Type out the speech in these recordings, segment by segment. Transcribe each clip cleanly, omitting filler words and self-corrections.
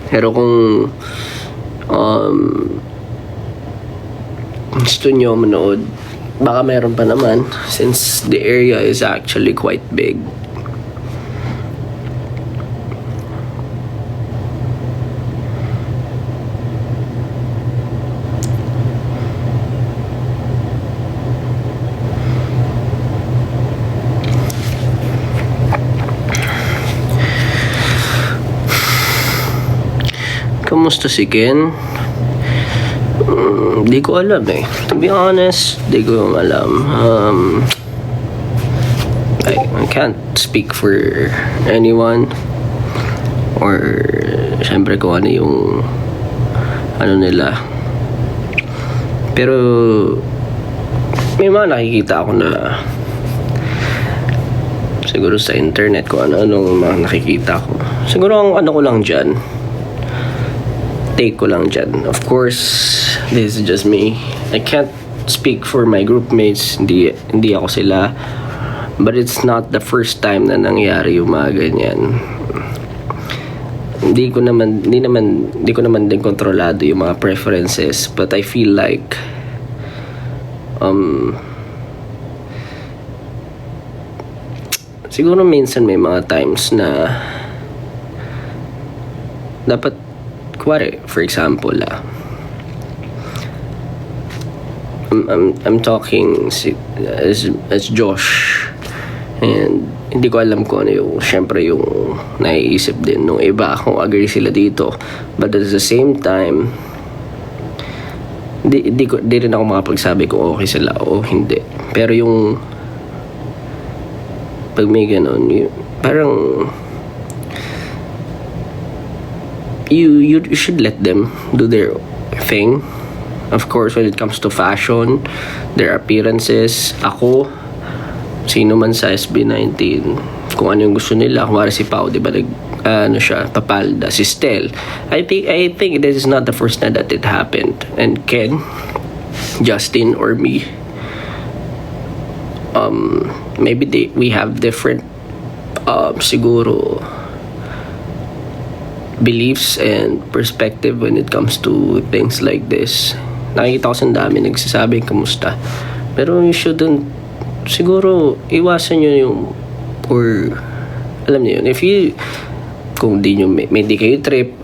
Pero kung gusto nyo manood, baka meron pa naman since the area is actually quite big. Kamusta si Ken? Di ko alam eh. To be honest, di ko alam. I can't speak for anyone. Or, syempre kung ano yung ano nila. Pero, may mga nakikita ako na siguro sa internet kung ano-anong mga nakikita ko. Siguro ang ano ko lang dyan, take ko lang dyan. Of course, this is just me. I can't speak for my group mates. Hindi ako sila. But it's not the first time na nangyari yung mga ganyan. Hindi ko naman din kontrolado yung mga preferences. But I feel like siguro minsan may mga times na dapat for example, I'm talking as Josh, and hindi ko alam kung ano yung, syempre yung naiisip din nung iba kung agree sila dito, but at the same time di rin ako makapagsabi kung okay sila o hindi. Pero yung pag may ganun, parang you should let them do their thing. Of course, when it comes to fashion, their appearances, ako, sino man sa SB19, kung ano yung gusto nila. Kumari si Pao, di ba, papalda. Si Stel, I think this is not the first time that it happened. And Ken, Justin, or me, maybe we have different siguro beliefs and perspective when it comes to things like this. Nakikita ko sa dami nagsasabing kamusta, pero you shouldn't, siguro iwasan nyo yung, or alam niyo yun, if you, kung di nyo may di kayo trip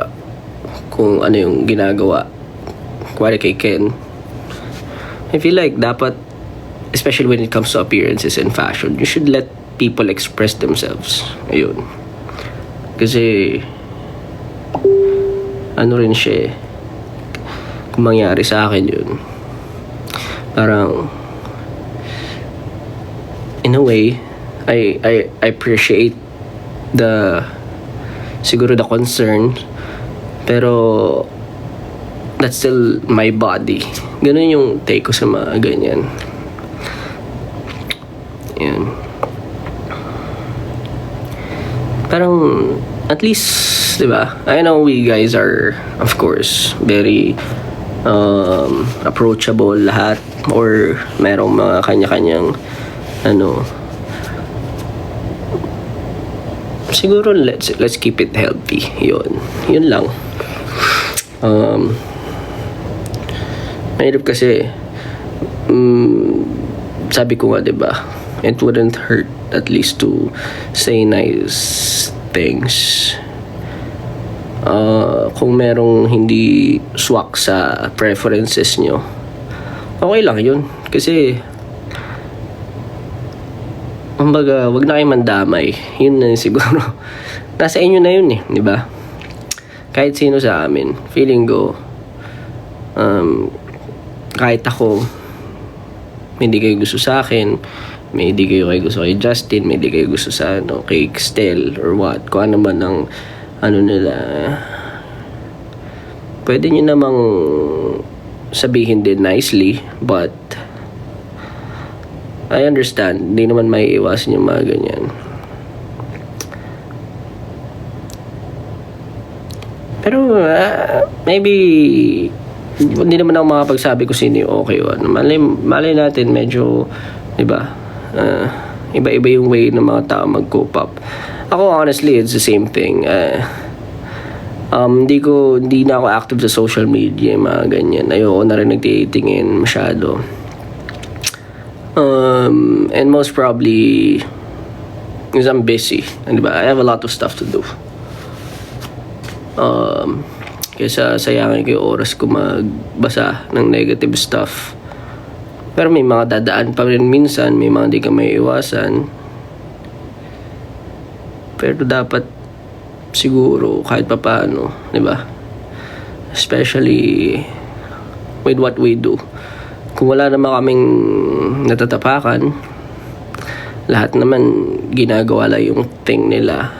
kung ano yung ginagawa kuwari kay Ken, I feel like dapat, especially when it comes to appearances and fashion, you should let people express themselves. Ayun, kasi ano rin siya, kung mangyari sa akin yun, parang in a way I appreciate siguro the concern, pero that's still my body. Ganun yung take ko sa mga ganyan. Yan. Parang at least, diba? I know we guys are, of course, very approachable lahat, or merong mga kanya-kanyang siguro let's keep it healthy. Yun lang. Mahirap kasi sabi ko nga, diba, it wouldn't hurt at least to say nice things. Kung merong hindi swak sa preferences nyo, okay lang yun. Kasi kumbaga, wag na kayo mandamay. Yun na siguro. Nasa inyo na yun eh, di ba? Kahit sino sa amin, feeling ko, kahit ako, may di kayo gusto sa akin, may di kayo gusto kay Justin, may di kayo gusto sa kay Stel or what, kung ano man ang nila, pwede nyo namang sabihin din nicely, but I understand, hindi naman may iwasan yung mga ganyan. Pero maybe hindi naman ako makapagsabi kung sino yung okay o ano. Malay natin medyo, diba, iba-iba yung way ng mga tao mag-cope up. Ako honestly, it's the same thing. Kung may gusto ako, I will say it. Kung ayaw ko, I will say it. Pero hindi ko naman ako makapagsabi kung sino yung okay o ano. Malay natin medyo, diba, iba-iba yung way ng mga tao mag-cope up. Ako honestly, it's the same thing. Kung ayaw ko, I will say it. Kung ayaw ko, I will say it. Ako honestly, it's the same thing. Hindi na ako active sa social media, mga ganyan. Ayoko na rin nagtitingin masyado. And most probably, because I'm busy, diba? I have a lot of stuff to do. Kaysa sayangin ko yung oras ko magbasa ng negative stuff. Pero may mga dadaan pa rin minsan, may mga di ka may iwasan. Pero dapat siguro kahit pa paano, di ba? Especially with what we do. Kung wala naman kaming natatapakan, lahat naman ginagawa lang yung thing nila.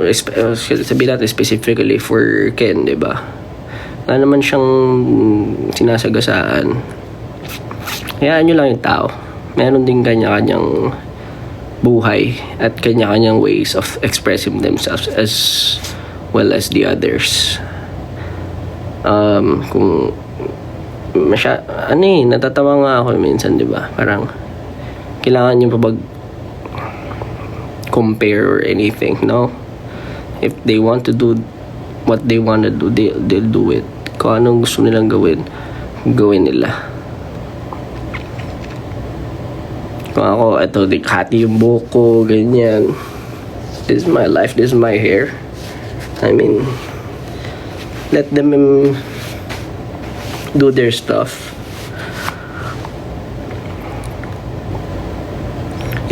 Sabihin natin specifically for Ken, di ba? Wala naman siyang sinasagasaan. Hayaan nyo lang yung tao. Meron din kanya-kanyang buhay at kanya-kanyang ways of expressing themselves as well as the others. Kung natatawa nga ako minsan, di ba? Parang kailangan nyo pa compare or anything, no? If they want to do what they want to do, they'll do it. Kung anong gusto nilang gawin nila. Kung ako, ito, hati yung buhok ko, ganyan. This is my life, this is my hair. I mean, let them do their stuff.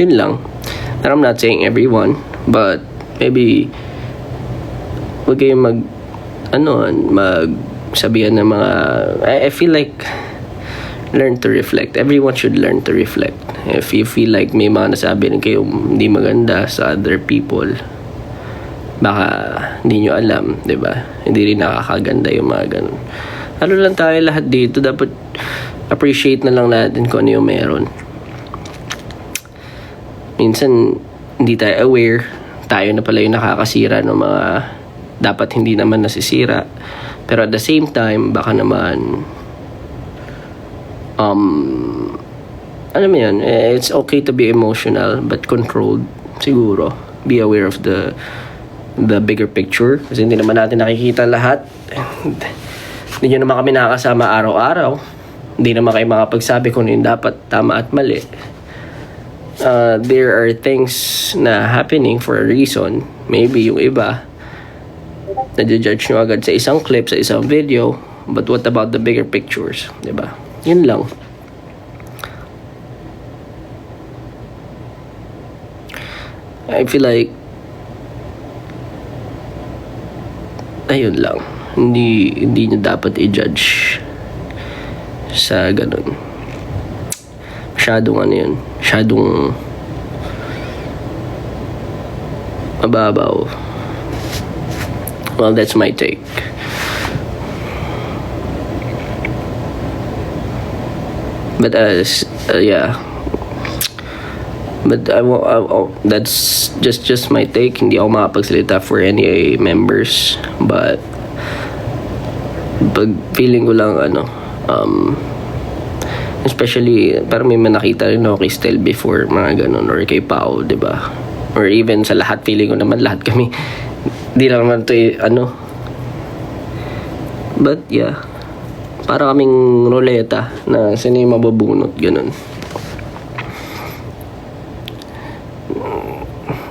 Yun lang. And I'm not saying everyone, but maybe huwag kayong magsabihan ng mga, I feel like learn to reflect. Everyone should learn to reflect. If you feel like may mga nasabi rin kayo hindi maganda sa other people, baka hindi nyo alam, di ba? Hindi rin nakakaganda yung mga ganun. Ano lang tayo lahat dito, dapat appreciate na lang natin kung ano yung meron. Minsan, hindi tayo aware, tayo na pala yung nakakasira ng mga dapat hindi naman nasisira. Pero at the same time, baka naman ano mo yan, it's okay to be emotional but controlled siguro. Be aware of the bigger picture kasi hindi naman natin nakikita lahat. Hindi nyo naman kami nakakasama araw-araw. Hindi naman kayo makapagsabi kung yung dapat tama at mali. There are things na happening for a reason. Maybe yung iba nadjudge nyo agad sa isang clip, sa isang video, but what about the bigger pictures, diba? Yun lang. I feel like ayun lang, hindi nyo dapat i-judge sa ganun. Masyadong mababaw. Well, that's my take. But yeah. But that's just my take. Hindi ako makapagsalita for any members. But pag feeling ko lang especially parang may nakita rin ako kay Stel before, mga ganun, or kay Pao, diba? Or even sa lahat, feeling ko naman lahat kami di lang naman ito but yeah, para kaming ruleta na sino yung mabubunot, ganun.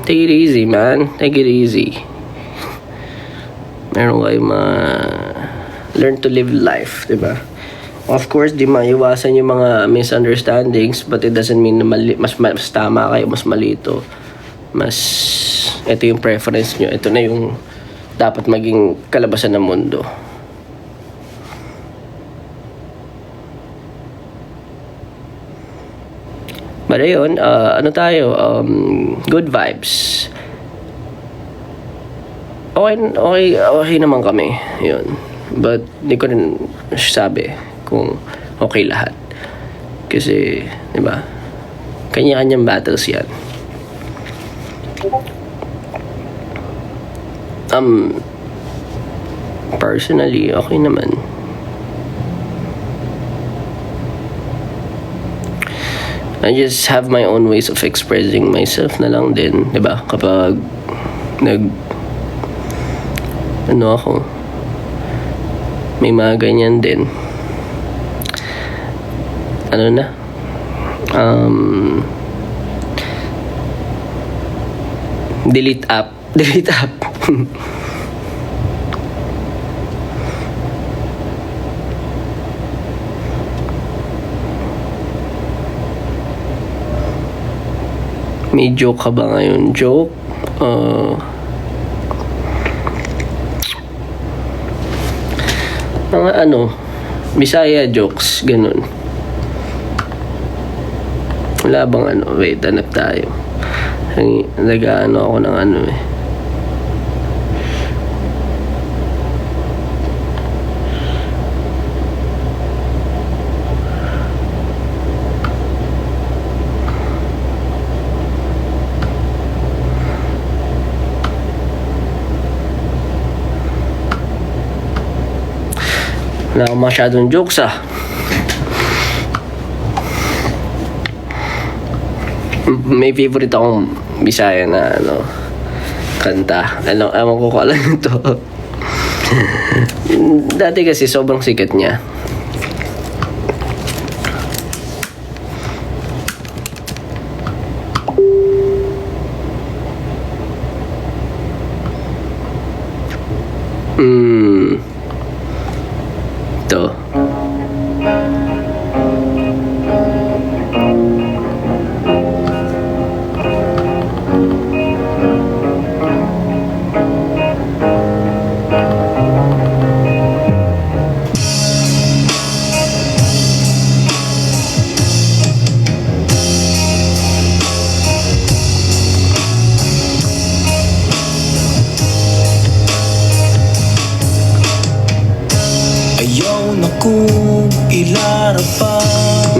Take it easy, man. Take it easy. Meron kayo learn to live life, diba? Of course, di maiwasan yung mga misunderstandings, but it doesn't mean na mas tama kayo, mas malito. Ito yung preference nyo. Ito na yung dapat maging kalabasan ng mundo. But ayun, good vibes. Okay naman kami. Yun. But hindi ko rin sabi kung okay lahat. Kasi, di ba? Kanya-kanyang battles yan. Personally, okay naman. I just have my own ways of expressing myself na lang din, 'di ba? Kapag ano ako, may mga ganyan din. Ano na, delete app. May joke ka ba ngayon? Joke? Mga ano, Bisaya jokes, ganun. Wala bang ano? Wait, hanap tayo. Nag-ano ako ng ano eh. Wala akong masyadong jokes ah. May favorite akong Bisaya na ano, kanta. Ewan ko kung alam ito. Dati kasi sobrang sikat niya. Ito. Ayaw na kong ilarapan.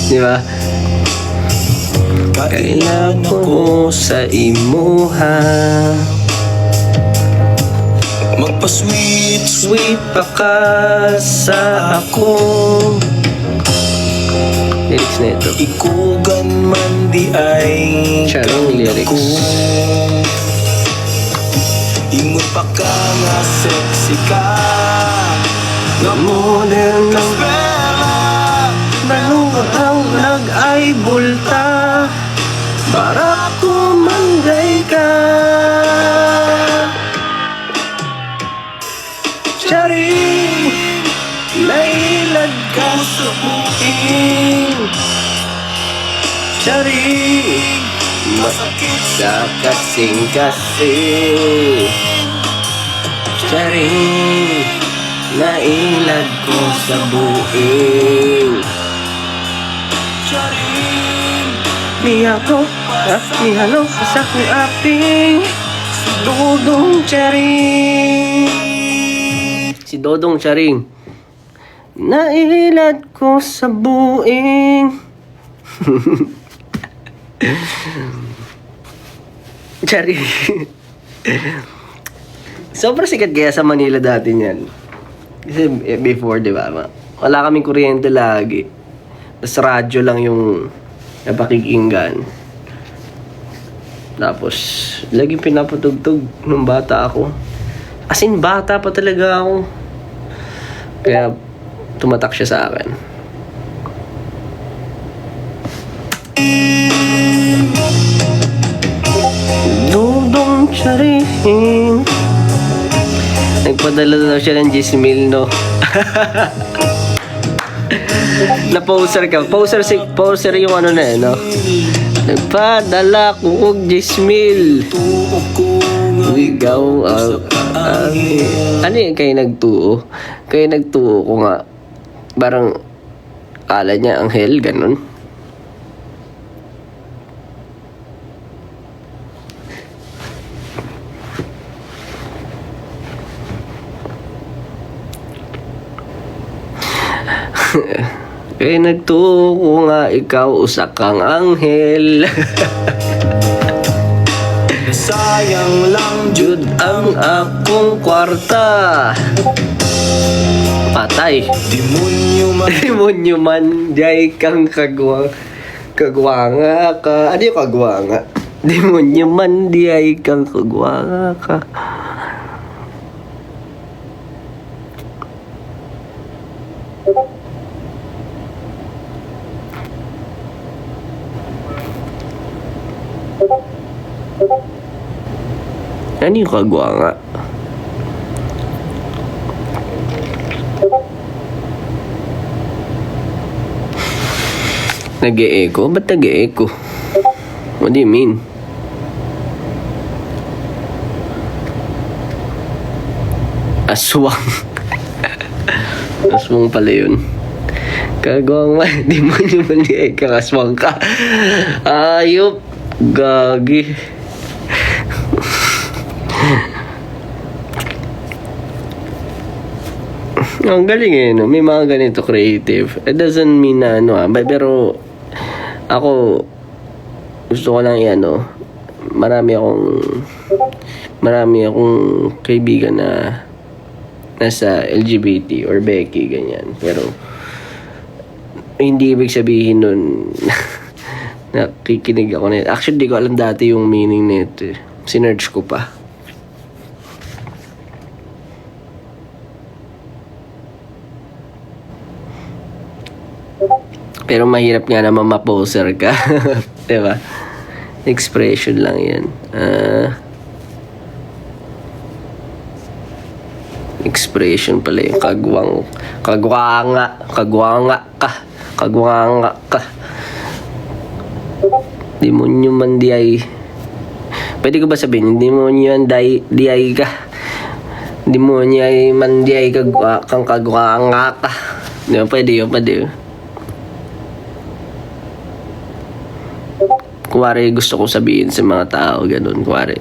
Di ba? Kailan ako sa imuha, magpa-sweet sweet pa ka sa ako. Lyrics na ito. ikugan man di ay Charong lyrics. ko. Ingon pa ka nga sexy ka, nga Model ng kaspera. balungot ang nag-ay bulta para kumanday ka. Charing, nailad ka sa buking. Charing, Masakit sa kasing-kasing. Charing, nailad ko sa buing. charing. Miyako, mihalo sa kong aping Dodong Charing. Si Dodong Charing. Nailad ko sa buing. Charing. Sobrang sikat kaya sa Manila dati niyan. Kasi before, di ba? Wala kaming kuryente lagi. Tapos radyo lang yung napakikinggan. Tapos, lagi pinapatugtog nung bata ako. As in, bata pa talaga ako. Kaya, tumatak siya sa akin. Dodong Charing. Nagpadala daw siya ng Gismil, no? Na-poser ka. Poser yung ano na eh, no? Nagpadala ko og Gismil. Tuo ko nga Ikaw ang ano yun kayo nagtuo? Kayo nagtuo ko nga. Parang kala niya anghel, ganun. Kaya nagtuo ko nga ikaw usa kang anghel. sayang lang jud Jud ang akong kwarta. Patay. demonyo man. Demonyo man, jay kang kagwanga ka. Ano yung kagwanga? Demonyo man, jay kang kagwanga ka. Ano yung kagwa nga? Nag-e-echo? Ba't nag-e-echo? What do you mean? Aswang. Aswang pala yun. Kagawang man, di mo naman kang aswang ka. Ayop. Gagi. Ang galing eh, no? May mga ganito creative. It doesn't mean na ano pero ako gusto ko lang yan, no? Marami akong kaibigan na nasa LGBT or Becky, ganyan. Pero hindi ibig sabihin nun nakikinig ako na. Actually, di ko alam dati yung meaning nito. Sinerge ko pa. Pero mahirap nga naman ma-poser ka. Diba? Expression lang yan. Expression pala yung kagwanga ka. Demonyo man diay. Pwede ko ba sabihin, demonyo man diay ka. Demonyo ay man diay kang kagwanga ka. Diba? Pwede yun. Kuwari gusto ko sabihin sa mga tao, ganun, kuwari.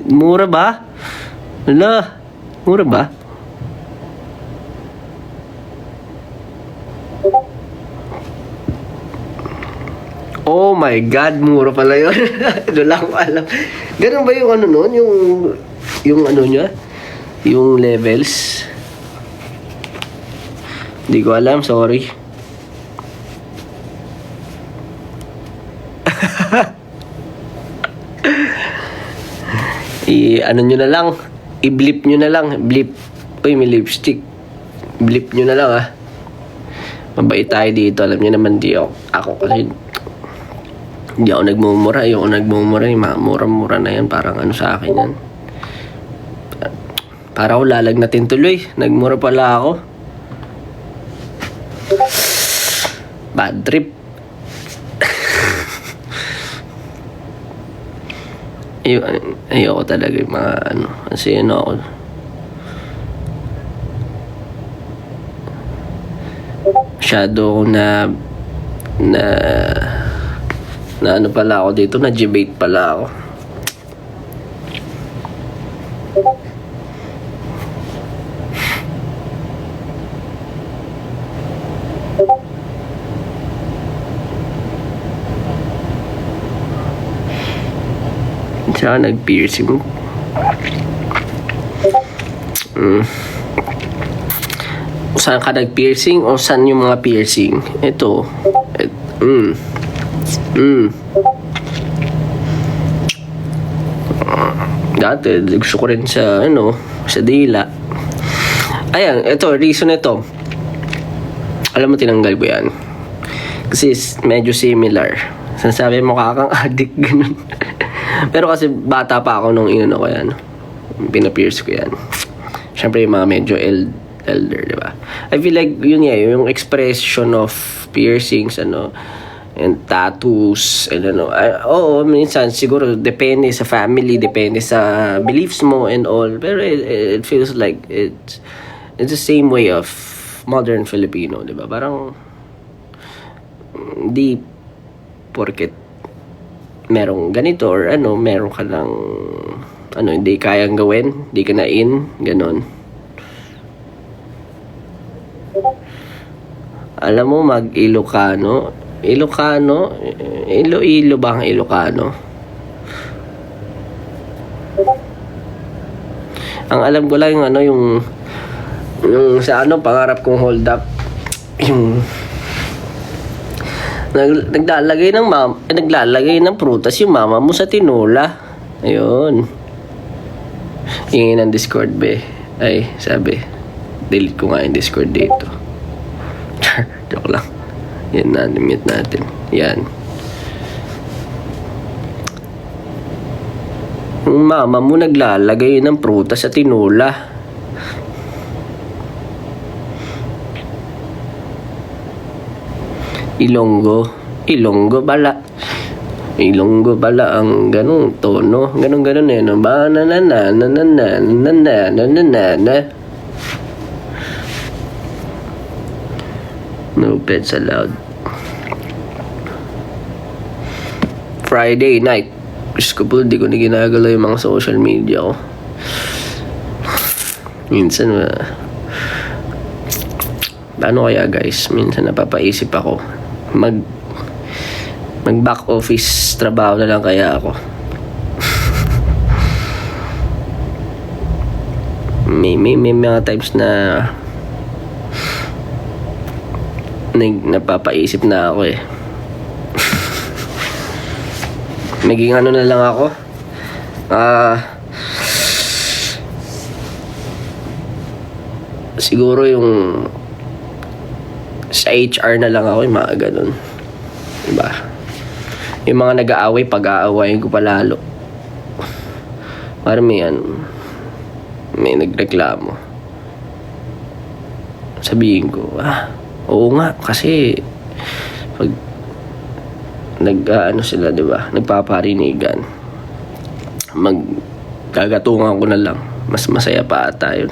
Mura ba? Wala, mura ba? Oh my God, mura pala yun. Wala ko alam. Ganun ba yung ano nun? Yung ano niya? Yung levels? Hindi ko alam, sorry. Ano nyo na lang, i-blip nyo na lang. Blip. Uy, may lipstick. Blip nyo na lang, ah. Mabait tayo dito. Alam nyo naman, ako kasi hindi ako nagmumura. Ayoko nagmumura. Yung mga mura-mura na yan, parang ano sa akin yan. Para ako lalagnatin tuloy. Nagmura pala ako. Bad trip. Ayoko talaga yung mga ano. Kasi ano ako. Masyado ako na ano pala ako dito. Na-debate pala ako. Tsaka nag-piercing. Saan ka nag-piercing o saan yung mga piercing? Ito. Dati, gusto ko rin sa, sa dila. Ayan, ito, reason ito. Alam mo, tinanggal ko yan. Kasi medyo similar. Sinasabi mo kakang addict, ganun. Pero kasi bata pa ako nung ko yan. Pinapierce ko yan. Siyempre yung mga medyo elder, di ba? I feel like yun yung expression of piercings, and tattoos, and oo, minsan siguro depende sa family, depende sa beliefs mo and all. Pero it feels like it's the same way of modern Filipino, di ba? Parang di porket merong ganito or meron ka lang hindi kayang gawin, hindi ka na ganon. Alam mo, mag-Ilocano, Iloilo ba ang Ilocano? Ang alam ko lang yung sa pangarap kong hold up, yung naglalagay ng prutas yung mama mo sa tinola. Ayun. Ingin ng Discord, be. Ay, sabi. Delete ko nga yung Discord dito. Joke lang. Yan na, limit natin. Yan. Yung mama mo naglalagay ng prutas sa tinola. Ilonggo bala ang ganong tono. Ganon eh. No? Ba na. No pets allowed. Friday night. Diyos ko po, di ko na ginagalaw yung mga social media ko. Minsan, paano kaya guys? Minsan napapaisip ako. Mag back office trabaho na lang kaya ako. may mga times na napapaisip na ako eh. Maging ano na lang ako. Siguro yung sa HR na lang ako, yung mga ganun. Diba? Yung mga nag-aaway, pag-aawayin ko pa lalo. Parang may nagreklamo. Sabihin ko, oo nga, kasi pag sila, diba? Nagpaparinigan. Magkagatungan ko na lang. Mas masaya pa ata yun.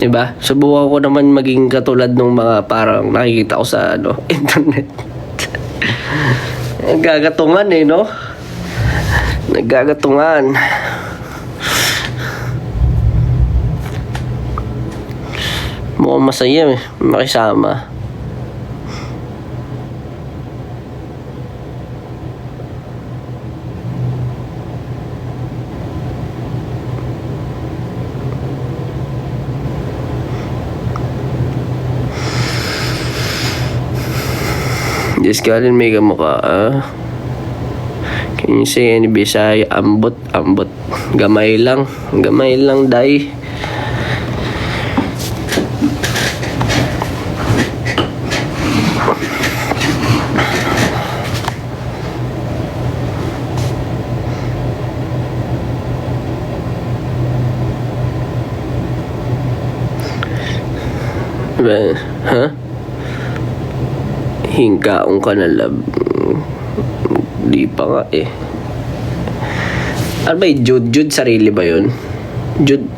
Diba? Subukan ko naman maging katulad ng mga parang nakikita ko sa internet. Nagkagatungan eh, no? Nagkagatungan. Mukhang masaya eh, makisama. Just Karen, may kamukha, Can you say any Bisaya? Ambot. Gamay lang, day. Hingkaong ka na lab. Di pa nga eh. Ano ba yung Jude? Sarili ba yun? Jude.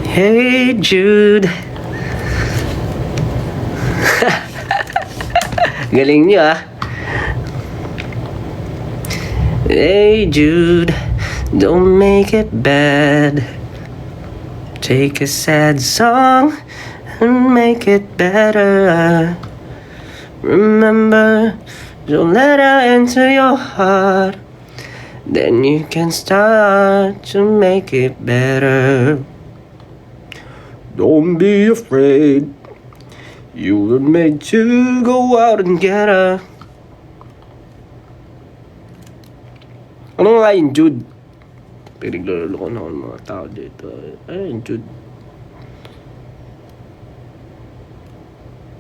Hey Jude. Galing niyo Hey Jude, don't make it bad. Take a sad song and make it better. Remember, don't let her into your heart. Then you can start to make it better. Don't be afraid. You were made to go out and get her. Ano nga yung Jude? Pinaglulolo ko na ng mga tao dito. Yung Jude.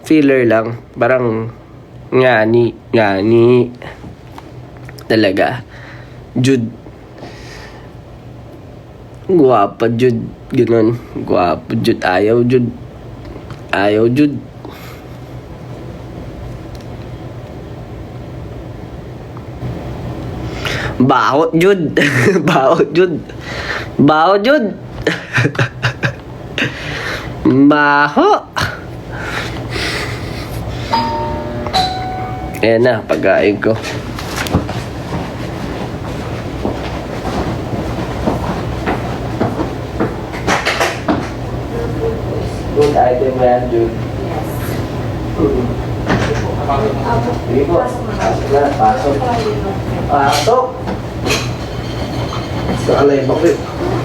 Filler lang. Parang ngani. Talaga. Jude. Guwapa Jude. Ganun. Guwapo Jude. Ayaw Jude. Baho Jude. Baho Jude. Baho. Ayan na, pagkain ko. Good item mo yan, Jude. Sige po. Pasok. So, alay, bakit?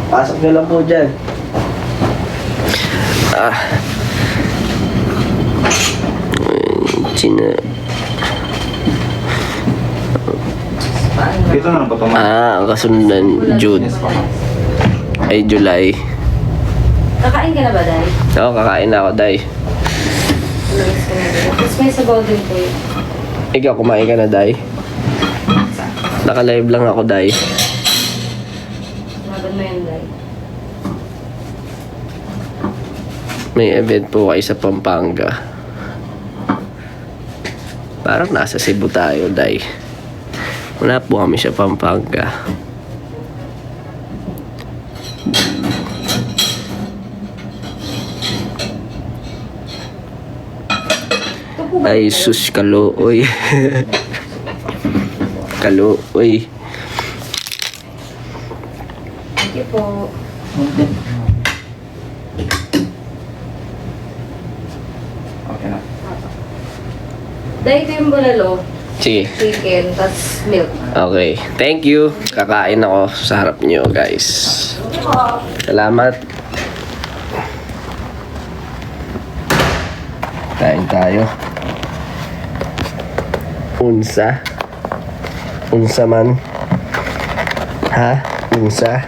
Pasok nyo lang po dyan. Dito na lang pa tumakas. Ang kasundan, June. Ay, July. Kakain ka na ba, Day? Oo, kakain na ako, Day. Umalis ka na din. Tapos may sabaw din po yun. Ikaw, kumain ka na, Day? Naka-live lang ako, Day. Laban mo yun, Day. May event po kayo sa Pampanga. Parang nasa Cebu tayo, Day. Wala po kami sa Pampanga. Ito po ba? Ay, sus, kaluoy. Kaluoy. Thank you po. Okay na. Day, ito yung bulalo. Sige. Chicken, tas milk. Okay. Thank you. Kakain ako sa harap nyo, guys. Salamat. Kain tayo. Unsa? Unsa man? Ha? Unsa?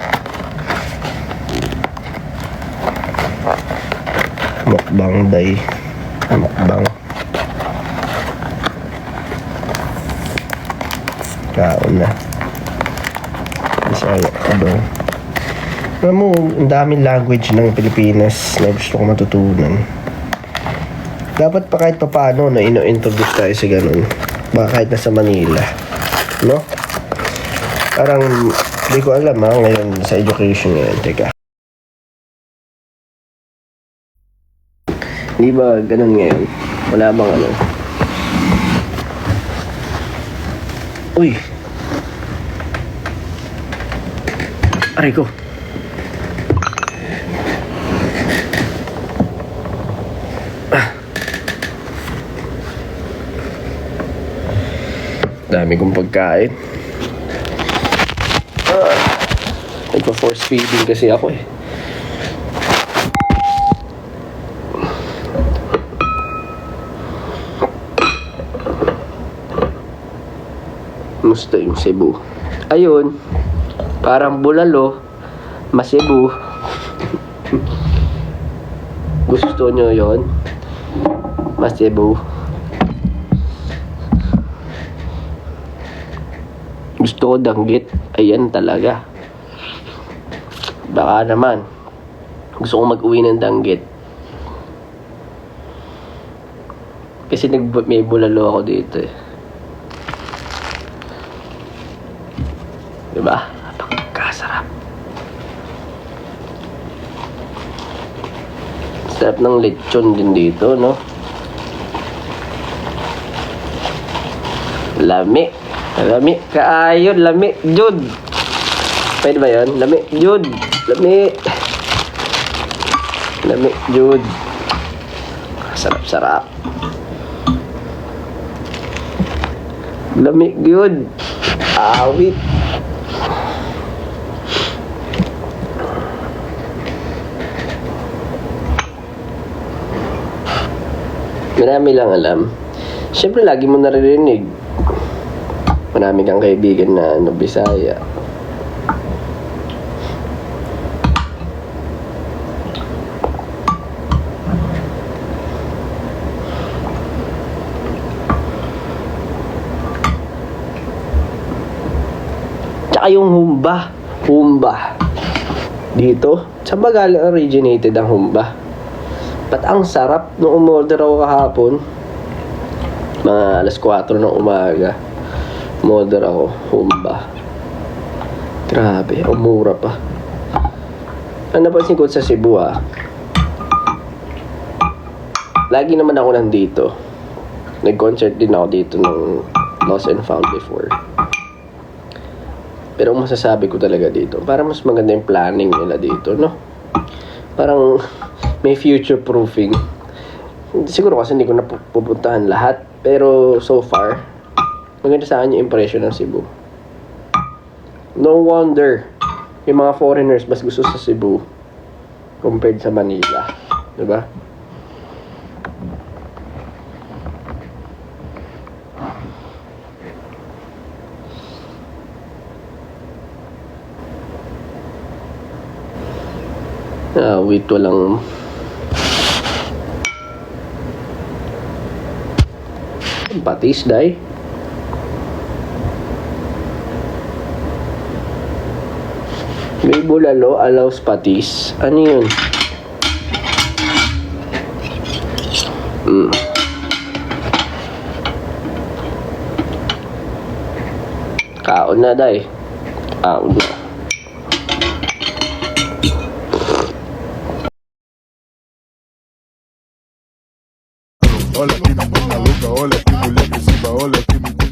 Mukbang, Day. Mukbang. Kaon na. Bisaya ka daw. Alam mo, ang daming language ng Pilipinas na gusto ko matutunan. Dapat pa kahit pa paano na ino-introduce tayo sa ganun. Baka kahit nasa Manila. No? Parang, hindi ko alam ngayon sa education ngayon. Teka. Di ba ganun ngayon? Wala bang ano? Uy! Aray ko! Dami kong pagkain. Nagpa-force feeding kasi ako eh. Musta yung Cebu? Ayun, parang bulalo, mas-Cebu. Gusto nyo yon? Mas-Cebu. Gusto ko danggit. Ayan talaga. Baka naman. Gusto ko mag-uwi ng danggit. Kasi may bulalo ako dito eh. Diba? Napakasarap. Sarap ng lechon din dito, no? Lami. Lami. Kaayon. Lami. Jud. Pwede ba yun? Lami. Jud. Lami. Lami. Jud. Sarap-sarap. Lami. Jud. Awit. Marami lang alam. Siyempre, lagi mo naririnig. Marami kang kaibigan na Bisaya. Tsaka yung humba. Humba. Dito. Saan ba galing originated ang humba? Ba't ang sarap nung umorder ako kahapon? Mga alas 4 ng umaga. Umorder ako, humba. Grabe, ang mura pa. Ang napansin ko sa Cebu lagi naman ako nandito. Nag-concert din ako dito ng Lost and Found before. Pero ang masasabi ko talaga dito, parang mas maganda yung planning nila dito, no? Parang may future proofing. Siguro kasi hindi ko na pupuntahan lahat. Pero so far, maganda sa akin yung impression ng Cebu. No wonder yung mga foreigners mas gusto sa Cebu compared sa Manila. Diba? Wait, walang... Patis, day. May bulalo allows patis. Ano yun? Kaon na, day. Kaon na. Olha que menina louca, olha que mulher que se olha que menina.